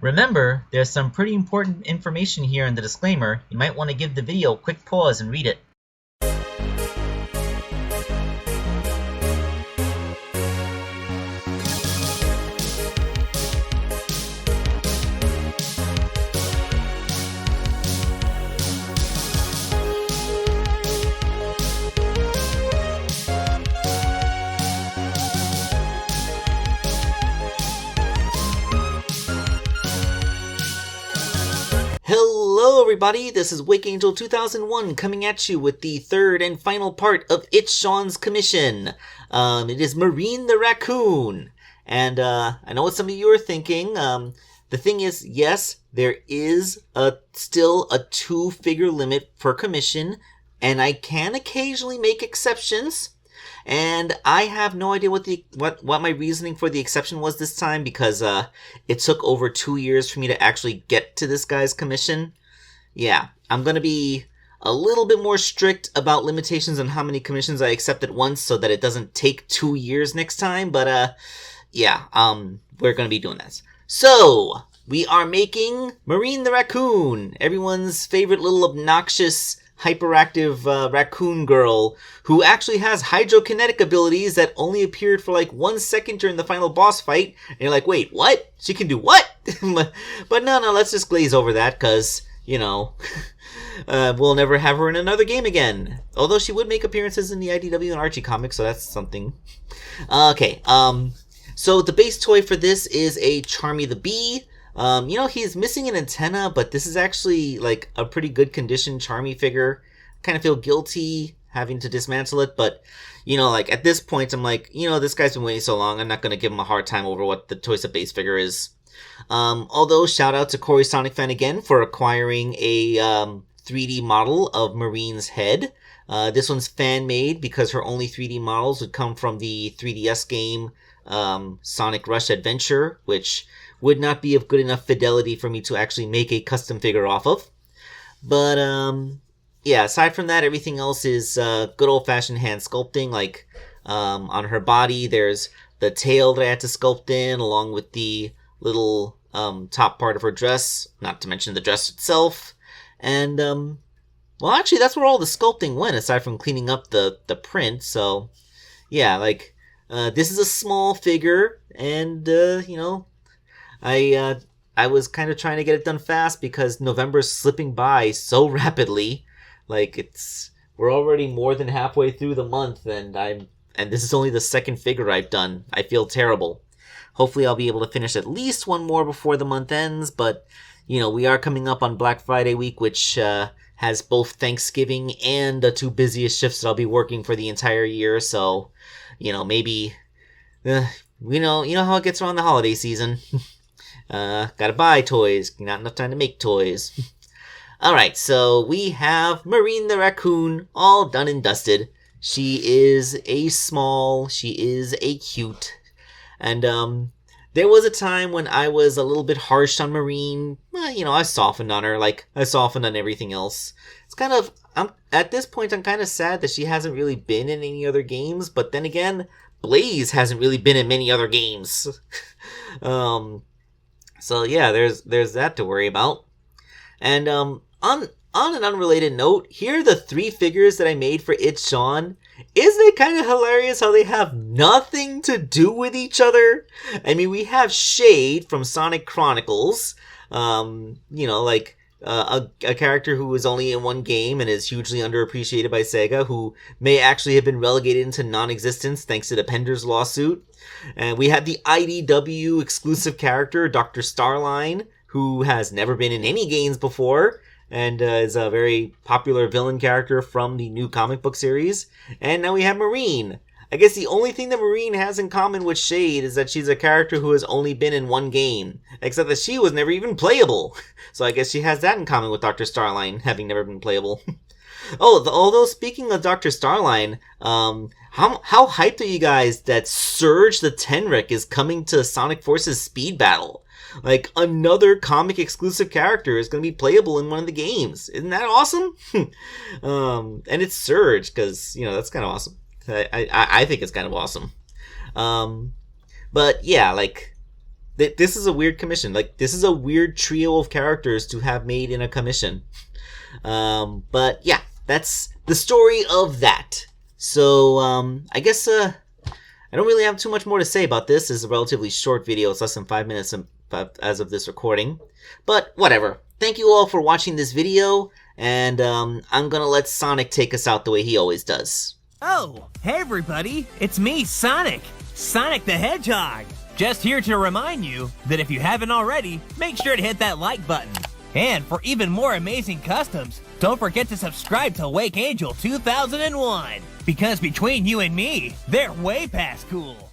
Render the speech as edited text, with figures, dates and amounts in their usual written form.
Remember, there's some pretty important information here in the disclaimer. You might want to give the video a quick pause and read it. Hello everybody, this is Wake Angel 2001 coming at you with the third and final part of Itzshawn's commission. It is Marine the Raccoon. And I know what some of you are thinking. The thing is, yes, there is still a 2-figure limit per commission, and I can occasionally make exceptions. And I have no idea what my reasoning for the exception was this time, because it took over 2 years for me to actually get to this guy's commission. Yeah, I'm gonna be a little bit more strict about limitations on how many commissions I accept at once so that it doesn't take 2 years next time, but we're gonna be doing this. So, we are making Marine the Raccoon, everyone's favorite little obnoxious hyperactive raccoon girl who actually has hydrokinetic abilities that only appeared for like 1 second during the final boss fight. And you're like, wait, what? She can do what? But no, let's just glaze over that because, you know, we'll never have her in another game again. Although she would make appearances in the IDW and Archie comics, so that's something. Okay, so the base toy for this is a Charmy the Bee. He's missing an antenna, but this is actually, like, a pretty good condition Charmy figure. Kind of feel guilty having to dismantle it, but, like, at this point, I'm like, this guy's been waiting so long, I'm not gonna give him a hard time over what the Toys of base figure is. Although, shout out to Corey Sonic Fan again for acquiring a 3D model of Marine's head. This one's fan-made because her only 3D models would come from the 3DS game Sonic Rush Adventure, which would not be of good enough fidelity for me to actually make a custom figure off of. But, aside from that, everything else is good old-fashioned hand sculpting. Like, on her body, there's the tail that I had to sculpt in, along with the little top part of her dress, not to mention the dress itself. And, actually, that's where all the sculpting went, aside from cleaning up the print. So, yeah, like, this is a small figure, and, I was kind of trying to get it done fast because November's slipping by so rapidly. Like, we're already more than halfway through the month, and this is only the second figure I've done. I feel terrible. Hopefully I'll be able to finish at least one more before the month ends, but, we are coming up on Black Friday week, which, has both Thanksgiving and the 2 busiest shifts that I'll be working for the entire year, so, maybe, you know how it gets around the holiday season. Gotta buy toys, not enough time to make toys. Alright, so we have Marine the Raccoon all done and dusted. She is a cute, and there was a time when I was a little bit harsh on Marine. Well, I softened on her like I softened on everything else. It's kind of, at this point I'm kind of sad that she hasn't really been in any other games, but then again, Blaze hasn't really been in many other games. So yeah, there's that to worry about. And on an unrelated note, here are the 3 figures that I made for Itzshawn. Isn't it kind of hilarious how they have nothing to do with each other? I mean, we have Shade from Sonic Chronicles, a character who is only in one game and is hugely underappreciated by Sega, who may actually have been relegated into non-existence thanks to the Penders lawsuit. And we have the IDW exclusive character, Dr. Starline, who has never been in any games before, and is a very popular villain character from the new comic book series. And now we have Marine. I guess the only thing that Marine has in common with Shade is that she's a character who has only been in one game, except that she was never even playable. So I guess she has that in common with Dr. Starline, having never been playable. Although speaking of Dr. Starline, how hyped are you guys that Surge the Tenrec is coming to Sonic Forces Speed Battle? Like, another comic exclusive character is going to be playable in one of the games. Isn't that awesome? And it's Surge, because, that's kind of awesome. I think it's kind of awesome. But yeah, like, This is a weird commission. Like, this is a weird trio of characters to have made in a commission. But yeah, that's the story of that. So, I guess, I don't really have too much more to say about this. It's a relatively short video. It's less than 5 minutes as of this recording. But whatever. Thank you all for watching this video. And, I'm gonna let Sonic take us out the way he always does. Oh, hey everybody, it's me, Sonic! Sonic the Hedgehog! Just here to remind you that if you haven't already, make sure to hit that like button. And for even more amazing customs, don't forget to subscribe to Wake Angel 2001! Because between you and me, they're way past cool!